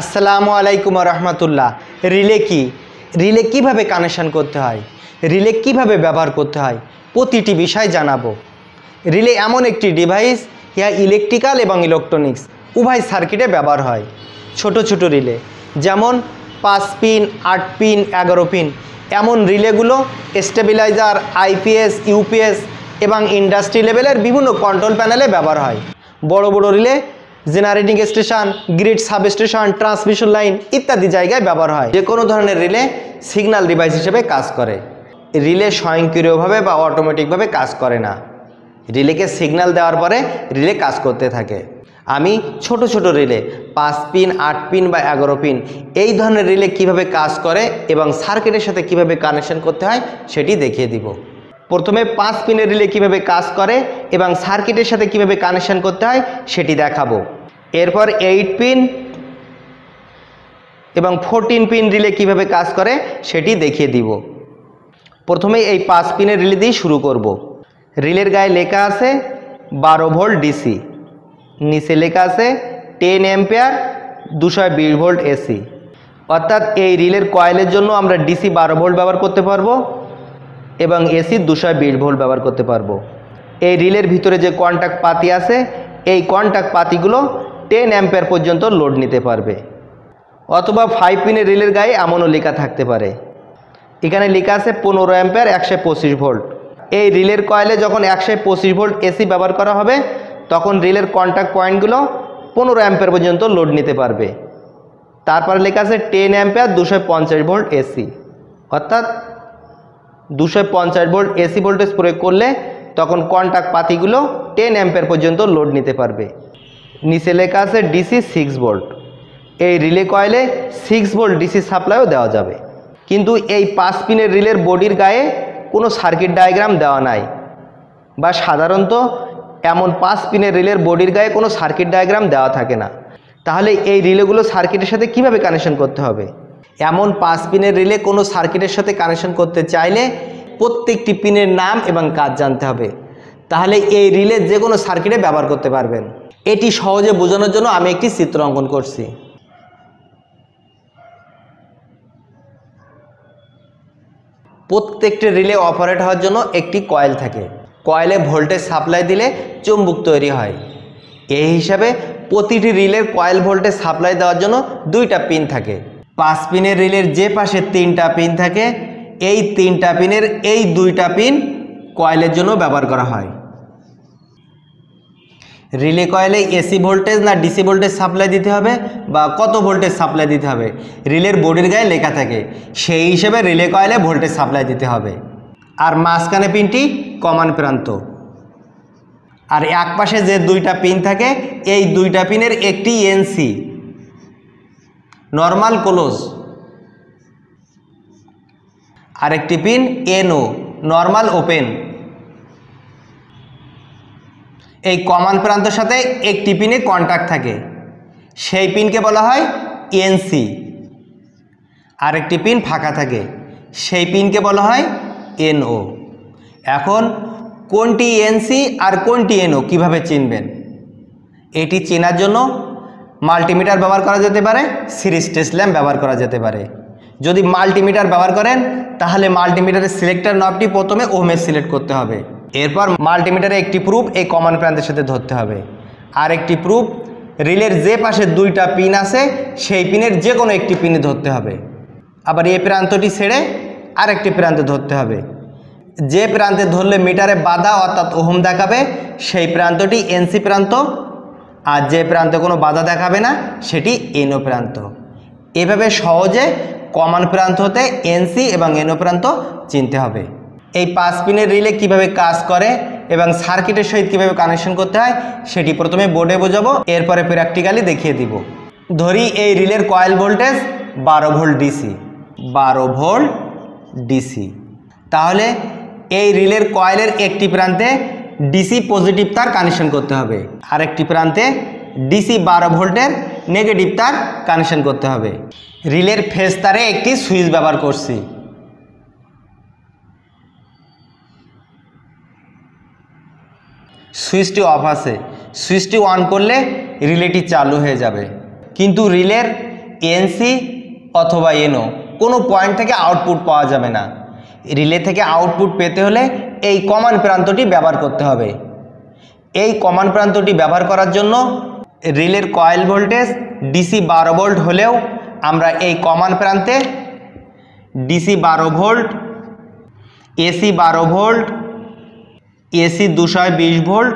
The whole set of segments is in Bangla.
আসসালামু আলাইকুম রহমতুল্লাহ। রিলে কি, রিলে কিভাবে কানেকশন করতে হয়, রিলে কিভাবে ব্যবহার করতে হয়, প্রতিটি বিষয় জানাবো। রিলে এমন একটি ডিভাইস, ইহা ইলেকট্রিক্যাল এবং ইলেকট্রনিক্স উভয় সার্কিটে ব্যবহার হয়। ছোট ছোট রিলে যেমন 5 পিন, 8 পিন, 11 পিন এমন রিলেগুলো স্টেবিলাইজার, আইপিএস, ইউপিএস এবং ইন্ডাস্ট্রি লেভেলের বিভিন্ন কন্ট্রোল প্যানেলে ব্যবহার হয়। বড় বড় relay generating station, grid substation, transmission line ইত্যাদি জায়গায় ব্যবহার হয়। যে কোনো ধরনের রিলে সিগন্যাল ডিভাইস হিসেবে কাজ করে। রিলে স্বয়ংক্রিয়ভাবে বা অটোমেটিকভাবে কাজ করে না। রিলেকে সিগন্যাল দেওয়ার পরে রিলে কাজ করতে থাকে। আমি ছোট ছোট রিলে 5 পিন, 8 পিন বা 11 পিন এই ধরনের রিলে কিভাবে কাজ করে এবং সার্কিটের সাথে কিভাবে কানেকশন করতে হয় সেটি দেখিয়ে দিব। প্রথমে 5 পিনের রিলে কিভাবে কাজ করে এবং সার্কিটের সাথে কিভাবে কানেকশন করতে হয় সেটি দেখাবো। এরপর 8 পিন এবং 14 পিন রিলে কিভাবে কাজ করে সেটি দেখিয়ে দিব। প্রথমে এই 5 পিনের রিলে দিয়ে শুরু করব। রিলের গায়ে লেখা আছে 12 ভোল্ট ডিসি, নিচে লেখা আছে 10 অ্যাম্পিয়ার 220 ভোল্ট এসি। অর্থাৎ এই রিলের কয়েলের জন্য আমরা ডিসি 12 ভোল্ট ব্যবহার করতে পারবো এবং এসি 220 ভোল্ট ব্যবহার করতে পারবো। এই রিলের ভিতরে যে কন্ট্যাক্ট পাতি আছে, এই কন্ট্যাক্ট পাতিগুলো 10 অ্যাম্পিয়ার পর্যন্ত লোড নিতে পারবে। অথবা 5 পিনের রিলের গায়ে এমনও লেখা থাকতে পারে, এখানে লেখা আছে 15 অ্যাম্পিয়ার 125 ভোল্ট। এই রিলের কয়েলে যখন 125 ভোল্ট এসি ব্যবহার করা হবে তখন রিলের কন্ট্যাক্ট পয়েন্টগুলো 15 অ্যাম্পিয়ার পর্যন্ত লোড নিতে পারবে। তারপর লেখা আছে 10 অ্যাম্পিয়ার 250 ভোল্ট এসি, অর্থাৎ 250 ভোল্ট এসি ভোল্টেজ প্রয়োগ করলে তখন কন্ট্যাক্ট পাতিগুলো 10 অ্যাম্পিয়ার পর্যন্ত লোড নিতে পারবে। নিচে লেখা আছে ডিসি 6 ভোল্ট। এই রিলে কয়েলে 6 ভোল্ট ডিসি সাপ্লাইও দেওয়া যাবে। কিন্তু এই 5 পিনের রিলের বডির গায়ে কোনো সার্কিট ডায়াগ্রাম দেওয়া নাই, বা সাধারণত এমন 5 পিনের রিলের বডির গায়ে কোনো সার্কিট ডায়াগ্রাম দেওয়া থাকে না। তাহলে এই রিলেগুলো সার্কিটের সাথে কিভাবে কানেকশন করতে হবে? এমন 5 পিনের রিলে কোনো সার্কিটের সাথে কানেকশন করতে চাইলে প্রত্যেকটি পিনের নাম এবং কাজ জানতে হবে। তাহলে এই রিলে যে কোনো সার্কিটে ব্যবহার করতে পারবেন। এটি সহজে বোঝানোর জন্য আমি একটি চিত্র অঙ্কন করছি। প্রত্যেকটি রিলে অপারেট হওয়ার জন্য একটি কয়েল থাকে। কয়েলে ভোল্টেজ সাপ্লাই দিলে চুম্বক তৈরি হয়। এই হিসাবে প্রতিটি রিলের কয়েল ভোল্টেজ সাপ্লাই দেওয়ার জন্য 2টা পিন থাকে। 5 পিনের রিলের যে পাশে 3টা পিন থাকে, এই 3টা পিনের এই 2টা পিন কয়েলের জন্য ব্যবহার করা হয়। রিলে কয়েলে এসি ভোল্টেজ না ডিসি ভোল্টেজ সাপ্লাই দিতে হবে বা কত ভোল্টেজ সাপ্লাই দিতে হবে রিলের বডির গায়ে লেখা থাকে, সেই হিসেবে রিলে কয়েলে ভোল্টেজ সাপ্লাই দিতে হবে। আর মাঝখানে পিনটি কমান প্রান্ত। আর এক পাশে যে 2টা পিন থাকে, এই 2টা পিনের একটি এনসি নর্মাল ক্লোজ, আরেকটি পিন এনও নর্মাল ওপেন। এই কমান প্রান্তের সাথে একটি পিনে কন্ট্যাক্ট থাকে, সেই পিনকে বলা হয় এনসি। আরেকটি পিন ফাঁকা থাকে, সেই পিনকে বলা হয় এনও। এখন কোনটি এনসি আর কোনটি এনও কিভাবে চিনবেন? এটি চেনার জন্য মাল্টিমিটার ব্যবহার করা যেতে পারে, সিরিজ টেস্ট ল্যাম্প ব্যবহার করা যেতে পারে। যদি মাল্টিমিটার ব্যবহার করেন তাহলে মাল্টিমিটারের সিলেক্টর নবটি প্রথমে ওহমে সিলেক্ট করতে হবে। এরপর মাল্টিমিটারে একটি প্রুফ এই কমান প্রান্তের সাথে ধরতে হবে, আর একটি প্রুফ রিলের যে পাশে 2টা পিন আছে সেই পিনের যে কোনো একটি পিনে ধরতে হবে। আবার এই প্রান্তটি ছেড়ে আরেকটি প্রান্তে ধরতে হবে। যে প্রান্তে ধরলে মিটারে বাধা অর্থাৎ ওহম দেখাবে সেই প্রান্তটি এনসি প্রান্ত, আর যে প্রান্তে কোনো বাধা দেখাবে না সেটি এনও প্রান্ত। এভাবে সহজে কমান প্রান্ত হতে এনসি এবং এনও প্রান্ত চিনতে হবে। এই 5 পিনের রিলে কিভাবে কাজ করে এবং সার্কিটের সহিত কিভাবে কানেকশন করতে হয় সেটি প্রথমে বোর্ডে বোঝাবো, এরপরে প্র্যাকটিক্যালি দেখিয়ে দিব। ধরি এই রিলের coil voltage 12 volt DC, 12 volt DC. তাহলে এই রিলের কয়েলের একটি প্রান্তে ডিসি পজিটিভ তার কানেকশন করতে হবে, আরেকটি প্রান্তে ডিসি 12 ভোল্টের নেগেটিভ তার কানেকশন করতে হবে। রিলের ফেজ তারে একটি সুইচ ব্যবহার করছি। সুইচটি অফ আছে, সুইচটি অন করলে রিলেটি চালু হয়ে যাবে। কিন্তু রিলের এনসি অথবা এনও, কোনো পয়েন্ট থেকে আউটপুট পাওয়া যাবে না। রিলে থেকে আউটপুট পেতে হলে এই কমান প্রান্তটি ব্যবহার করতে হবে। এই কমান প্রান্তটি ব্যবহার করার জন্য রিলের কয়েল ভোল্টেজ ডিসি 12 ভোল্ট হলেও আমরা এই কমান প্রান্তে DC 12 volt, AC 12 volt, AC 220 volt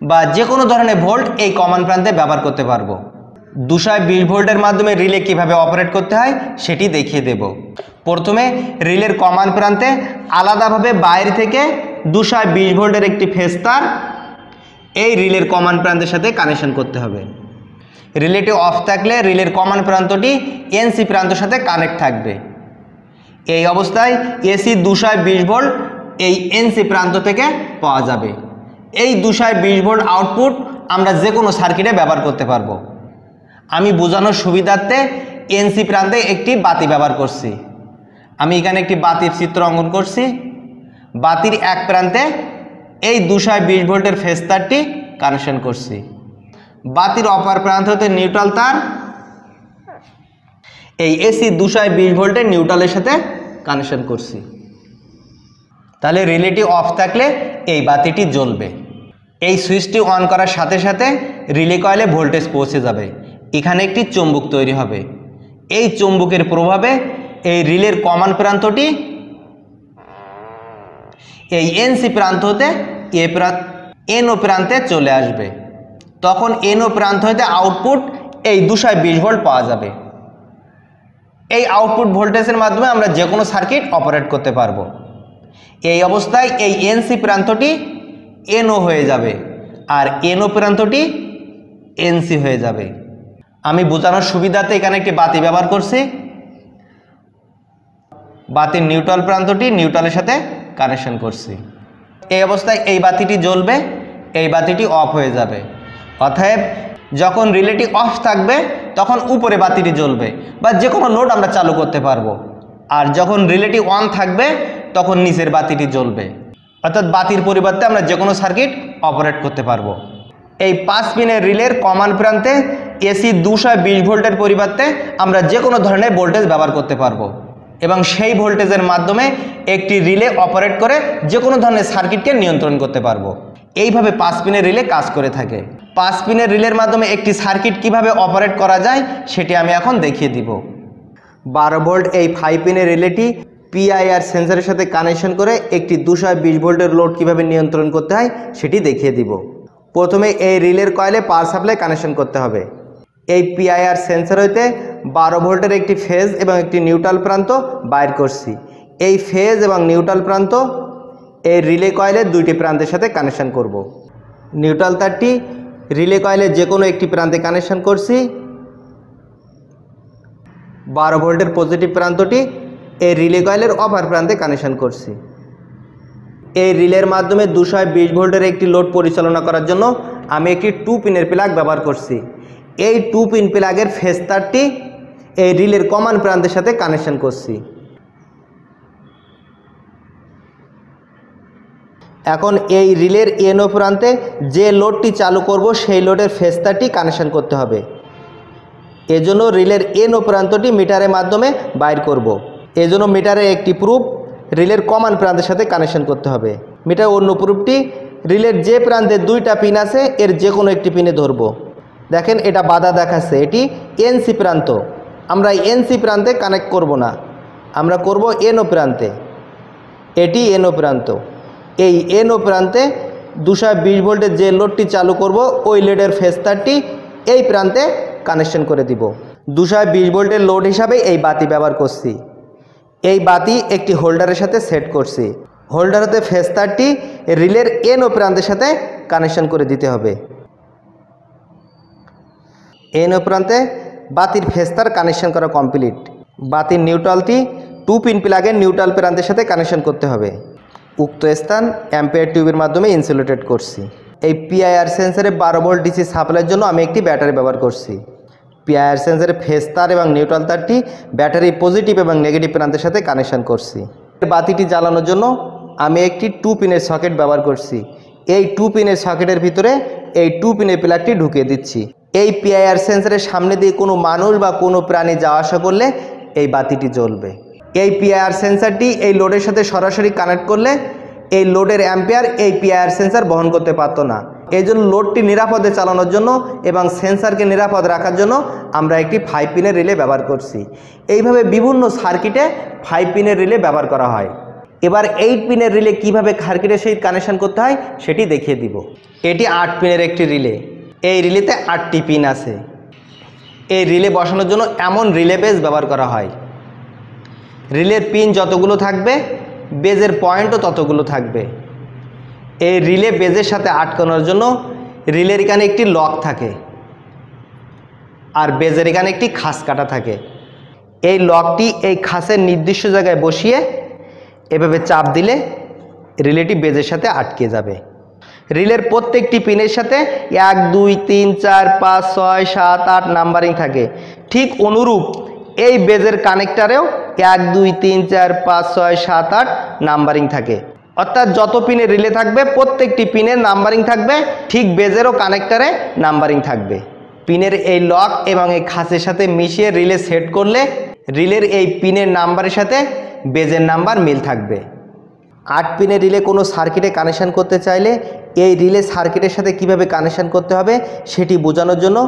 বা যে কোনো ধরনের ভোল্ট এই কমান প্রান্তে ব্যবহার করতে পারবো। 220 ভোল্টের মাধ্যমে রিলে কিভাবে অপারেট করতে হয় সেটি দেখিয়ে দেব। প্রথমে রিলের কমান প্রান্তে আলাদাভাবে বাইরে থেকে 220 ভোল্টের একটি ফেজ তার এই রিলের কমান প্রান্তের সাথে কানেকশন করতে হবে। রিলেটি অফ থাকলে রিলের কমান প্রান্তটি এনসি প্রান্তের সাথে কানেক্ট থাকবে। এই অবস্থায় এসি 220 ভোল্ট এই এনসি প্রান্ত থেকে পাওয়া যাবে। এই 220 ভোল্ট আউটপুট আমরা যে কোনো সার্কিটে ব্যবহার করতে পারবো। আমি বোঝানোর সুবিধার্থে এনসি প্রান্তে একটি বাতি ব্যবহার করছি। আমি এখানে একটি বাতির চিত্র অঙ্কন করছি। বাতির এক প্রান্তে এই 220 ভোল্টের ফেজ তারটি কানেকশন করছি। বাতির অপর প্রান্ত হতে নিউট্রাল তার এই এসি 220 ভোল্টের নিউট্রালের সাথে কানেকশন করছি। তাহলে রিলেটি অফ থাকলে এই বাতিটি জ্বলবে। এই সুইচটি অন করার সাথে সাথে রিলে কয়েলে ভোল্টেজ পৌঁছে যাবে। এখানে একটি চুম্বক তৈরি হবে। এই চুম্বকের প্রভাবে এই রিলের কমান প্রান্তটি এই এনসি প্রান্ত হতে এনও প্রান্তে চলে আসবে। তখন এনও প্রান্ত হতে আউটপুট এই 220 ভোল্ট পাওয়া যাবে। এই আউটপুট ভোল্টেজের মাধ্যমে আমরা যে কোনো সার্কিট অপারেট করতে পারবো। এই অবস্থায় এই এনসি প্রান্তটি এনও হয়ে যাবে আর এনও প্রান্তটি এনসি হয়ে যাবে। আমি বোঝানোর সুবিধাতে এখানে একটি বাতি ব্যবহার করছি। বাতির নিউট্রাল প্রান্তটি নিউট্রালের সাথে কানেকশন করছি। এই অবস্থায় এই বাতিটি জ্বলবে, এই বাতিটি অফ হয়ে যাবে। অতএব যখন রিলেটি অফ থাকবে তখন উপরে বাতিটি জ্বলবে বা যে কোনো লোড আমরা চালু করতে পারবো। আর যখন রিলেটি অন থাকবে তখন নিচের বাতিটি জ্বলবে। অর্থাৎ বাতির পরিবর্তে আমরা যে কোনো সার্কিট অপারেট করতে পারবো। এই 5 পিনের রিলের কমান প্রান্তে এসি 220 ভোল্টের পরিবর্তে আমরা যে কোনো ধরনের ভোল্টেজ ব্যবহার করতে পারবো এবং সেই ভোল্টেজের মাধ্যমে একটি রিলে অপারেট করে যে কোনো ধরনের সার্কিটকে নিয়ন্ত্রণ করতে পারবো। এইভাবে 5 পিনের রিলে কাজ করে থাকে। 5 পিনের রিলের মাধ্যমে একটি সার্কিট কিভাবে অপারেট করা যায় সেটি আমি এখন দেখিয়ে দিব। 12 ভোল্ট এই 5 পিনের রিলেটি পিআইআর সেন্সরের সাথে কানেকশন করে একটি 220 ভোল্টের লোড কিভাবে নিয়ন্ত্রণ করতে হয় সেটি দেখিয়ে দিব। প্রথমে এই রিলের কয়েলে পাওয়ার সাপ্লাই কানেকশন করতে হবে। এই পিআইআর সেন্সর হইতে 12 ভোল্টের একটি ফেজ এবং একটি নিউট্রাল প্রান্ত বাইর করছি। এই ফেজ এবং নিউট্রাল প্রান্ত এই রিলে কয়েলের দুইটি প্রান্তের সাথে কানেকশন করব। নিউট্রাল তারটি রিলে কয়েলের যে কোনো একটি প্রান্তে কানেকশন করছি। 12 ভোল্টের পজিটিভ প্রান্তটি এই রিলে কয়েলের অপর প্রান্তে কানেকশন করছি। এই রিলের মাধ্যমে 220 ভোল্টের একটি লোড পরিচালনা করার জন্য আমি একটি 2 পিনের প্লাগ ব্যবহার করছি। এই 2 পিন প্লাগের ফেজ তারটি এই রিলের কমান প্রান্তের সাথে কানেকশন করছি। এখন এই রিলের এনও প্রান্তে যে লোডটি চালু করব সেই লোডের ফেজ তারটি কানেকশন করতে হবে। এজন্য রিলের এনও প্রান্তটি মিটারের মাধ্যমে বাইর করব। এজন্য মিটারের একটি প্রুফ রিলের কমান প্রান্তের সাথে কানেকশন করতে হবে। মিটার অন্য প্রুফটি রিলের যে প্রান্তে 2টা পিন আছে এর যে কোনো একটি পিনে ধরব। দেখেন এটা বাধা দেখাচ্ছে, এটি এনসি প্রান্ত। আমরা এনসি প্রান্তে কানেক্ট করব না, আমরা করব এনও প্রান্তে। এটি এনও প্রান্ত। এই এনও প্রান্তে 220 ভোল্টের যে লোডটি চালু করব ওই লোডের ফেজ তারটি এই প্রান্তে কানেকশন করে দিব। 220 ভোল্টের লোড হিসাবে এই বাতি ব্যবহার করছি। এই বাতি একটি হোল্ডারের সাথে সেট করছি। হোল্ডারতে ফেজ তারটি রিলের এনও প্রান্তের সাথে কানেকশন করে দিতে হবে। এনও প্রান্তে বাতির ফেজ তার কানেকশন করা কমপ্লিট। বাতির নিউট্রালটি 2 পিন প্লাগের নিউট্রাল প্রান্তের সাথে কানেকশন করতে হবে। উক্ত স্থান অ্যাম্পিয়ার টিউবের মাধ্যমে ইনসুলেটেড করছি। এই পিআইআর সেন্সরে 12 ভোল্ট ডিসি সাপ্লাইয়ের জন্য আমি একটি ব্যাটারি ব্যবহার করছি। পিআইআর সেন্সরের ফেজ তার এবং নিউট্রাল তারটি ব্যাটারি পজিটিভ এবং নেগেটিভ প্রান্তের সাথে কানেকশন করছি। বাতিটি জ্বালানোর জন্য আমি একটি 2 পিনের সকেট ব্যবহার করছি। এই 2 পিনের সকেটের ভিতরে এই 2 পিনের প্লাগটি ঢুকিয়ে দিচ্ছি। এই পিআইআর সেন্সরের সামনে দিয়ে কোনো মানুষ বা কোনো প্রাণী যাওয়া আসা করলে এই বাতিটি জ্বলবে। এই পিআইআর সেন্সরটি এই লোডের সাথে সরাসরি কানেক্ট করলে এই লোডের অ্যাম্পিয়ার এই পিআইআর সেন্সর বহন করতে পারত না। এই জন্য লোডটি নিরাপদে চালানোর জন্য এবং সেন্সরকে নিরাপদ রাখার জন্য আমরা একটি 5 পিনের রিলে ব্যবহার করছি। এইভাবে বিভিন্ন সার্কিটে 5 পিনের রিলে ব্যবহার করা হয়। এবার 8 পিনের রিলে কীভাবে সার্কিটের সহিত কানেকশন করতে হয় সেটি দেখিয়ে দিব। এটি 8 পিনের একটি রিলে। এই রিলেতে 8টি পিন আছে। এই রিলে বসানোর জন্য এমন রিলে বেজ ব্যবহার করা হয়। রিলের পিন যতগুলো থাকবে বেজের পয়েন্টও ততগুলো থাকবে। এই রিলে বেজের সাথে আটকানোর জন্য রিলের এখানে একটি লক থাকে আর বেজের এখানে একটি খাস কাটা থাকে। এই লকটি এই খাসের নির্দিষ্ট জায়গায় বসিয়ে এভাবে চাপ দিলে রিলেটি বেজের সাথে আটকে যাবে। রিলের প্রত্যেকটি পিনের সাথে 1 2 3 4 5 6 7 8 নাম্বারিং থাকে। ঠিক অনুরূপ এই বেজের কানেক্টারেও 1 2 3 4 5 6 7 8 নাম্বারিং থাকে। অর্থাৎ যত পিনের রিলে থাকবে প্রত্যেকটি পিনের নাম্বারিং থাকবে, ঠিক বেজেরও কানেক্টারে নাম্বারিং থাকবে। পিনের এই লক এবং এই খাসের সাথে মিশিয়ে রিলে সেট করলে রিলের এই পিনের নাম্বারের সাথে বেজের নাম্বার মিল থাকবে। 8 পিনের রিলে কোনো সার্কিটে কানেকশান করতে চাইলে এই রিলে সার্কিটের সাথে কিভাবে কানেকশান করতে হবে সেটি বোঝানোর জন্য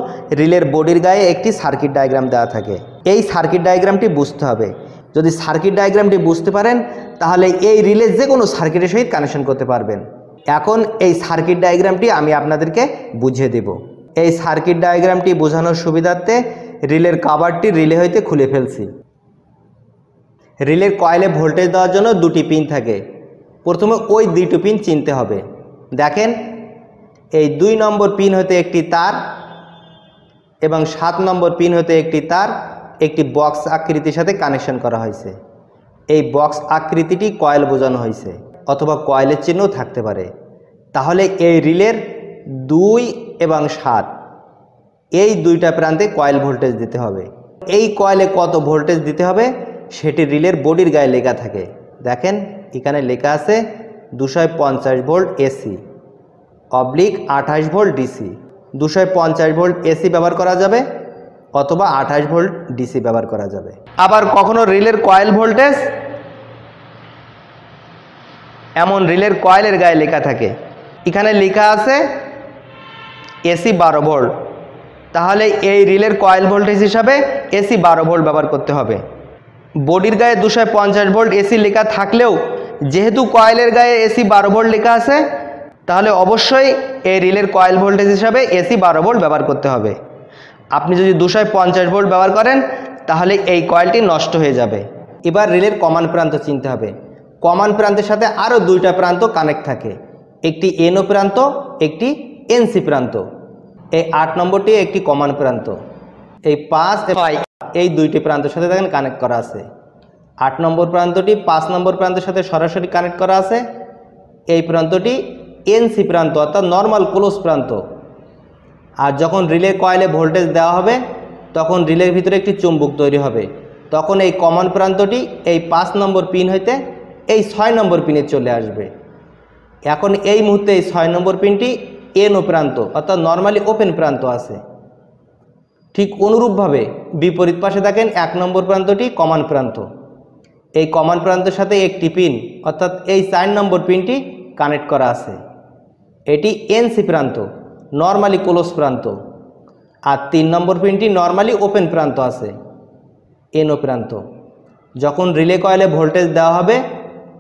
রিলের বডির গায়ে একটি সার্কিট ডায়াগ্রাম দেওয়া থাকে। এই সার্কিট ডায়াগ্রামটি বুঝতে হবে। যদি সার্কিট ডায়াগ্রামটি বুঝতে পারেন তাহলে এই রিলে যে কোনো সার্কিটের সহিত কানেকশন করতে পারবেন। এখন এই সার্কিট ডায়াগ্রামটি আমি আপনাদেরকে বুঝিয়ে দেব। এই সার্কিট ডায়াগ্রামটি বোঝানোর সুবিধার্থে রিলের কভারটি রিলে হইতে খুলে ফেলছি। রিলের কয়েলে ভোল্টেজ দেওয়ার জন্য 2টি পিন থাকে। প্রথমে ওই 2টি পিন চিনতে হবে। দেখেন এই 2 নম্বর পিন হতে একটি তার এবং 7 নম্বর পিন হতে একটি তার একটি বক্স আকৃতির সাথে কানেকশন করা হয়েছে। এই বক্স আকৃতিটি কয়েল বোঝানো হয়েছে অথবা কয়েলের চিহ্নও থাকতে পারে। তাহলে এই রিলের 2 এবং 7 এই 2টা প্রান্তে কয়েল ভোল্টেজ দিতে হবে। এই কয়েলে কত ভোল্টেজ দিতে হবে সেটি রিলের বডির গায়ে লেখা থাকে। দেখেন এখানে লেখা আছে 250 volt AC oblique 28 volt DC. 250 volt AC ব্যবহার করা যাবে অথবা 28 ভোল্ট ডিসি ব্যবহার করা যাবে। আবার কখনো রিলের কয়েল ভোল্টেজ এমন রিলের কয়েলের গায়ে লেখা থাকে, এখানে লেখা আছে এসি 12 ভোল্ট। তাহলে এই রিলের কয়েল ভোল্টেজ হিসাবে এসি 12 ভোল্ট ব্যবহার করতে হবে। বডির গায়ে 250 ভোল্ট এসি লেখা থাকলেও যেহেতু কয়েলের গায়ে এসি 12 ভোল্ট লেখা আছে তাহলে অবশ্যই এই রিলের কয়েল ভোল্টেজ হিসাবে এসি 12 ভোল্ট ব্যবহার করতে হবে। আপনি যদি 250 ভোল্ট ব্যবহার করেন তাহলে এই কয়েলটি নষ্ট হয়ে যাবে। এবার রিলের কমান প্রান্ত চিনতে হবে। কমান প্রান্তের সাথে আরও 2টা প্রান্ত কানেক্ট থাকে, একটি এনও প্রান্ত একটি এনসি প্রান্ত। এই 8 নম্বরটি একটি কমান প্রান্ত। এই 5 এবং 6 এই 2টি প্রান্তের সাথে দেখেন কানেক্ট করা আছে। 8 নম্বর প্রান্তটি 5 নম্বর প্রান্তের সাথে সরাসরি কানেক্ট করা আছে। এই প্রান্তটি এনসি প্রান্ত অর্থাৎ নর্মাল ক্লোজ প্রান্ত। আর যখন রিলে কয়েলে ভোল্টেজ দেওয়া হবে তখন রিলের ভিতরে একটি চুম্বক তৈরি হবে। তখন এই কমন প্রান্তটি এই 5 নম্বর পিন হইতে এই 6 নম্বর পিনে চলে আসবে। এখন এই মুহূর্তে এই 6 নম্বর পিনটি এনও প্রান্ত অর্থাৎ নর্মালি ওপেন প্রান্ত আছে। ঠিক অনুরূপভাবে বিপরীত পাশে দেখেন 1 নম্বর প্রান্তটি কমন প্রান্ত। এই কমন প্রান্তের সাথে একটি পিন অর্থাৎ এই 4 নম্বর পিনটি কানেক্ট করা আছে। এটি এনসি প্রান্ত নর্মালি ক্লোজ প্রান্ত। আর 3 নম্বর পিনটি নর্মালি ওপেন প্রান্ত আছে এনও প্রান্ত। যখন রিলে কয়েলে ভোল্টেজ দেওয়া হবে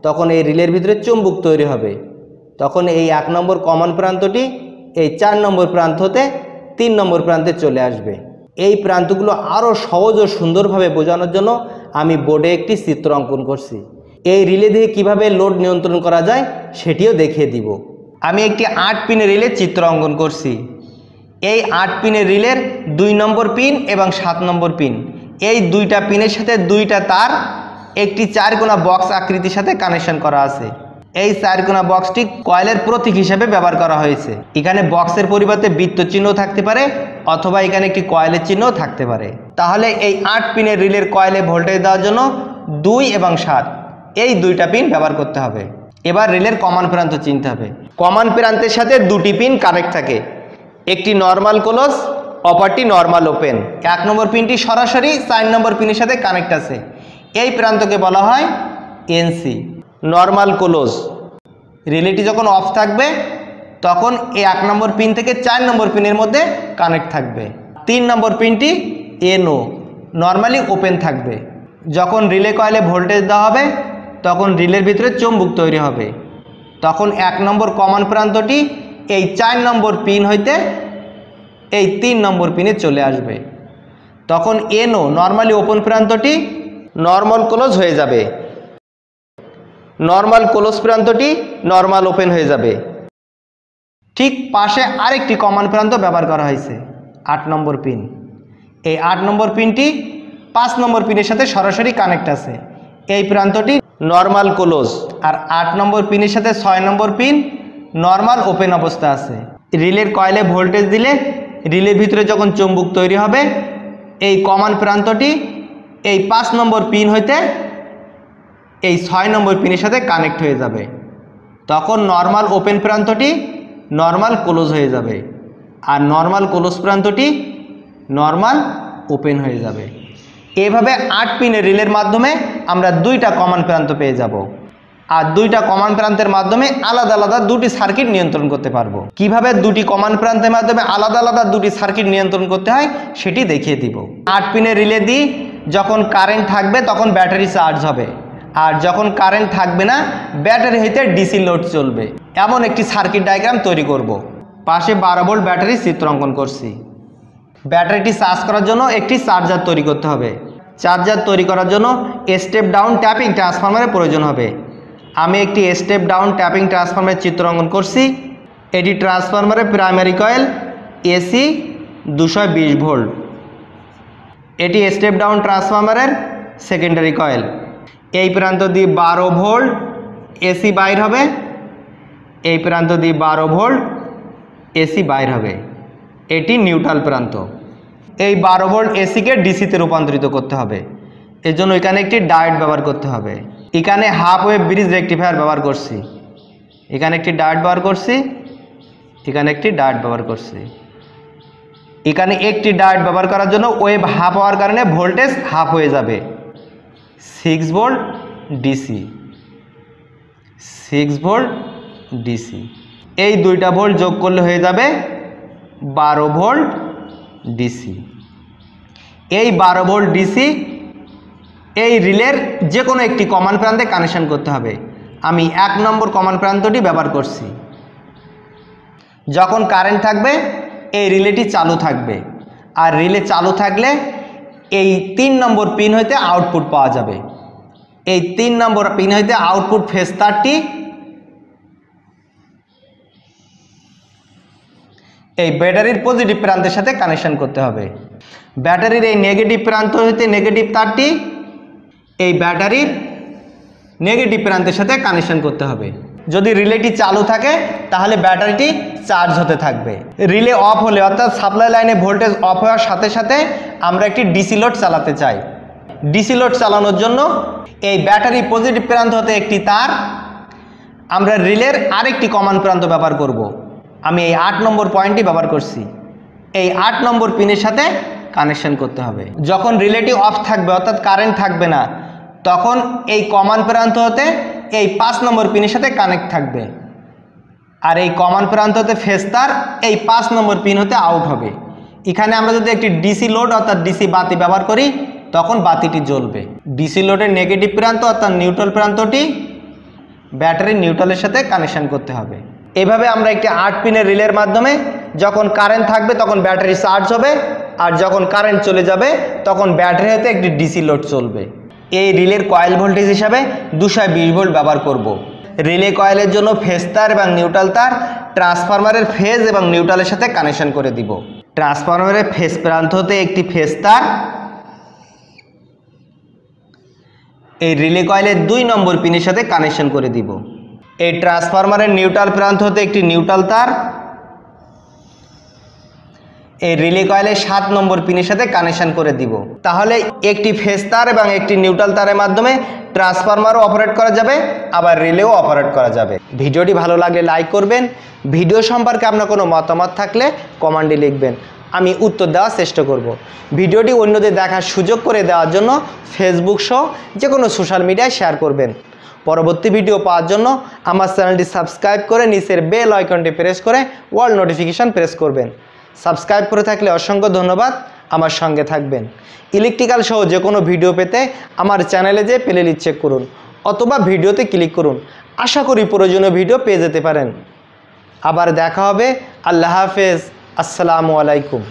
তখন এই রিলের ভিতরে চুম্বক তৈরি হবে। তখন এই 1 নম্বর কমন প্রান্তটি এই 4 নম্বর প্রান্ত হতে 3 নম্বর প্রান্তে চলে আসবে। এই প্রান্তগুলো আরও সহজ ও সুন্দরভাবে বোঝানোর জন্য আমি বোর্ডে একটি চিত্র অঙ্কন করছি। এই রিলে দিয়ে কীভাবে লোড নিয়ন্ত্রণ করা যায় সেটিও দেখিয়ে দিব। আমি একটি 8 পিনের রিলের চিত্র অঙ্কন করছি। এই 8 পিনের রিলের 2 নম্বর পিন এবং 7 নম্বর পিন এই 2টা পিনের সাথে 2টা তার একটি 4 কোণা বক্স আকৃতির সাথে কানেকশন করা আছে। এই 4 কোণা বক্সটি কয়েলের প্রতীক হিসেবে ব্যবহার করা হয়েছে। এখানে বক্সের পরিবর্তে বৃত্ত চিহ্ন থাকতে পারে অথবা এখানে একটি কয়েলের চিহ্ন থাকতে পারে। তাহলে এই 8 পিনের রিলের কয়েলে ভোল্টেজ দেওয়ার জন্য 2 এবং 7 এই 2টা পিন ব্যবহার করতে হবে। এবার রিলের কমন প্রান্ত চিনতে হবে। কমন প্রান্তের সাথে 2টি পিন কানেক্ট থাকে, একটি নর্মাল ক্লোজ অপরটি নর্মাল ওপেন। 1 নম্বর পিনটি সরাসরি 4 নম্বর পিনের সাথে কানেক্ট আছে, এই প্রান্তকে বলা হয় এনসি। নর্মাল ক্লোজ, রিলেটি যখন অফ থাকবে তখন এই 1 নম্বর পিন থেকে 4 নম্বর পিনের মধ্যে কানেক্ট থাকবে। 3 নম্বর পিনটি এনও, নর্মালি ওপেন থাকবে। যখন রিলে কয়েলে ভোল্টেজ দেওয়া হবে তখন রিলের ভিতরে চুম্বক তৈরি হবে, তখন 1 নম্বর কমন প্রান্তটি এই 4 নম্বর পিন হইতে এই 3 নম্বর পিনে চলে আসবে, তখন এনও নর্মালি ওপেন প্রান্তটি নর্মাল ক্লোজ হয়ে যাবে, নর্মাল ক্লোজ প্রান্তটি নর্মাল ওপেন হয়ে যাবে। ঠিক পাশে আরেকটি কমন প্রান্ত ব্যবহার করা হয়েছে 8 নম্বর পিন। এই 8 নম্বর পিনটি 5 নম্বর পিনের সাথে সরাসরি কানেক্ট আছে, এই প্রান্তটি নর্মাল ক্লোজ। আর 8 নম্বর পিনের সাথে 6 নম্বর পিন নর্মাল ওপেন অবস্থা আছে। রিলের কয়েলে ভোল্টেজ দিলে রিলের ভিতরে যখন চুম্বক তৈরি হবে এই কমন প্রান্তটি এই 5 নম্বর পিন হইতে এই 6 নম্বর পিনের সাথে কানেক্ট হয়ে যাবে, তখন নর্মাল ওপেন প্রান্তটি নর্মাল ক্লোজ হয়ে যাবে আর নর্মাল ক্লোজ প্রান্তটি নর্মাল ওপেন হয়ে যাবে। এভাবে 8 পিনের রিলের মাধ্যমে আমরা 2টা কমন প্রান্ত পেয়ে যাব আর 2টা কমন প্রান্তের মাধ্যমে আলাদা আলাদা 2টি সার্কিট নিয়ন্ত্রণ করতে পারবো। কিভাবে 2টি কমন প্রান্তের মাধ্যমে আলাদা আলাদা 2টি সার্কিট নিয়ন্ত্রণ করতে হয় সেটি দেখিয়ে দিব। 8 পিনের রিলে দিয়ে যখন কারেন্ট থাকবে তখন ব্যাটারি চার্জ হবে, আর যখন কারেন্ট থাকবে না ব্যাটারি হইতে ডিসি লোড চলবে, এমন একটি সার্কিট ডায়াগ্রাম তৈরি করব। পাশে 12 ভোল্ট ব্যাটারি চিত্র অঙ্কন করছি। ব্যাটারিটি চার্জ করার জন্য একটি চার্জার তৈরি করতে হবে। চার্জার তৈরি করার জন্য স্টেপ ডাউন ট্যাপিং ট্রান্সফরমারের প্রয়োজন হবে। আমি একটি স্টেপ ডাউন ট্যাপিং ট্রান্সফরমারের চিত্র অঙ্কন করছি। এটি ট্রান্সফরমারের প্রাইমারি কয়েল, এসি 220 ভোল্ট। এটি স্টেপ ডাউন ট্রান্সফরমারের সেকেন্ডারি কয়েল। এই প্রান্ত দিয়ে 12 ভোল্ট এসি বাইর হবে, এই প্রান্ত দিয়ে 12 ভোল্ট এসি বাইর হবে। এটি নিউট্রাল প্রান্ত। এই 12 ভোল্ট এসিকে ডিসিতে রূপান্তরিত করতে হবে, এর জন্য এখানে একটি ডায়োড ব্যবহার করতে হবে। এখানে হাফ ওয়েভ ব্রিজ রেকটিফায়ার ব্যবহার করছি, এখানে একটি ডায়োড ব্যবহার করছি, এখানে একটি ডায়োড ব্যবহার করছি। এখানে একটি ডায়োড ব্যবহার করার জন্য ওয়েভ হাফ হওয়ার কারণে ভোল্টেজ হাফ হয়ে যাবে। 6 ভোল্ট ডিসি, 6 ভোল্ট ডিসি। এই 2টা ভোল্ট যোগ করলে হয়ে যাবে 12 ভোল্ট ডিসি। এই 12 ভোল্ট ডিসি এই রিলের যে কোনো একটি কমন প্রান্তে কানেকশন করতে হবে। আমি 1 নম্বর কমন প্রান্তটি ব্যবহার করছি। যখন কারেন্ট থাকবে এই রিলেটি চালু থাকবে, আর রিলে চালু থাকলে এই 3 নম্বর পিন হইতে আউটপুট পাওয়া যাবে। এই 3 নম্বর পিন হইতে আউটপুট ফেজ তারটি এই ব্যাটারির পজিটিভ প্রান্তের সাথে কানেকশন করতে হবে। ব্যাটারির এই নেগেটিভ প্রান্ত হইতে নেগেটিভ তারটি এই ব্যাটারির নেগেটিভ প্রান্তের সাথে কানেকশন করতে হবে। যদি রিলেটি চালু থাকে তাহলে ব্যাটারিটি চার্জ হতে থাকবে। রিলে অফ হলে অর্থাৎ সাপ্লাই লাইনে ভোল্টেজ অফ হওয়ার সাথে সাথে আমরা একটি ডিসি লোড চালাতে চাই। ডিসি লোড চালানোর জন্য এই ব্যাটারি পজিটিভ প্রান্ত হতে একটি তার আমরা রিলের আরেকটি কমন প্রান্ত ব্যবহার করব। আমি এই 8 নম্বর পয়েন্টটি ব্যবহার করছি। এই 8 নম্বর পিনের সাথে কানেকশন করতে হবে। যখন রিলেটি অফ থাকবে অর্থাৎ কারেন্ট থাকবে না তখন এই কমন প্রান্ত হতে এই 5 নম্বর পিনের সাথে কানেক্ট থাকবে, আর এই কমন প্রান্ত হতে ফেজ তার এই 5 নম্বর পিন হতে আউট হবে। এখানে আমরা যদি একটি ডিসি লোড অর্থাৎ ডিসি বাতি ব্যবহার করি তখন বাতিটি জ্বলবে। ডিসি লোডের নেগেটিভ প্রান্ত অর্থাৎ নিউট্রাল প্রান্তটি ব্যাটারির নিউট্রালের সাথে কানেকশন করতে হবে। এভাবে আমরা একটি 8 পিনের রিলের মাধ্যমে যখন কারেন্ট থাকবে তখন ব্যাটারি চার্জ হবে, আর যখন কারেন্ট চলে যাবে তখন ব্যাটারি হতে একটি ডিসি লোড চলবে। এই রিলের কয়েল ভোল্টেজ হিসাবে 220 ভোল্ট ব্যবহার করব। রিলে কয়েলের জন্য ফেজ তার এবং নিউট্রাল তার ট্রান্সফরমারের ফেজ এবং নিউট্রালের সাথে কানেকশন করে দিব। ট্রান্সফরমারের ফেজ প্রান্ত হতে একটি ফেজ তার এই রিলে কয়েলের 2 নম্বর পিনের সাথে কানেকশন করে দিব। এই ট্রান্সফরমারের নিউট্রাল প্রান্ত হতে একটি নিউট্রাল তার এই রিলে কয়েলের 7 নম্বর পিনের সাথে কানেকশন করে দিব। তাহলে একটি ফেজ তার এবং একটি নিউট্রাল তারের মাধ্যমে ট্রান্সফরমারও অপারেট করা যাবে, আবার রিলেও অপারেট করা যাবে। ভিডিওটি ভালো লাগলে লাইক করবেন। ভিডিও সম্পর্কে আপনার কোনো মতামত থাকলে কমেন্টে লিখবেন। আমি উত্তর দেওয়ার চেষ্টা করব। ভিডিওটি অন্যদের দেখার সুযোগ করে দেওয়ার জন্য ফেসবুক সহ যে কোনো সোশ্যাল মিডিয়ায় শেয়ার করবেন। পরবর্তী ভিডিও পাওয়ার জন্য আমার চ্যানেলটি সাবস্ক্রাইব করে নিচের বেল আইকনটি প্রেস করে অল নোটিফিকেশান প্রেস করবেন। সাবস্ক্রাইব করে থাকলে অসংখ্য ধন্যবাদ, আমার সঙ্গে থাকবেন। ইলেকট্রিক্যাল সহ যে কোনো ভিডিও পেতে আমার চ্যানেলে যেয়ে প্লে লিস্ট চেক করুন অথবা ভিডিওতে ক্লিক করুন। আশা করি প্রয়োজনীয় ভিডিও পেয়ে যেতে পারেন। আবার দেখা হবে। আল্লাহ হাফেজ। আসসালামু আলাইকুম।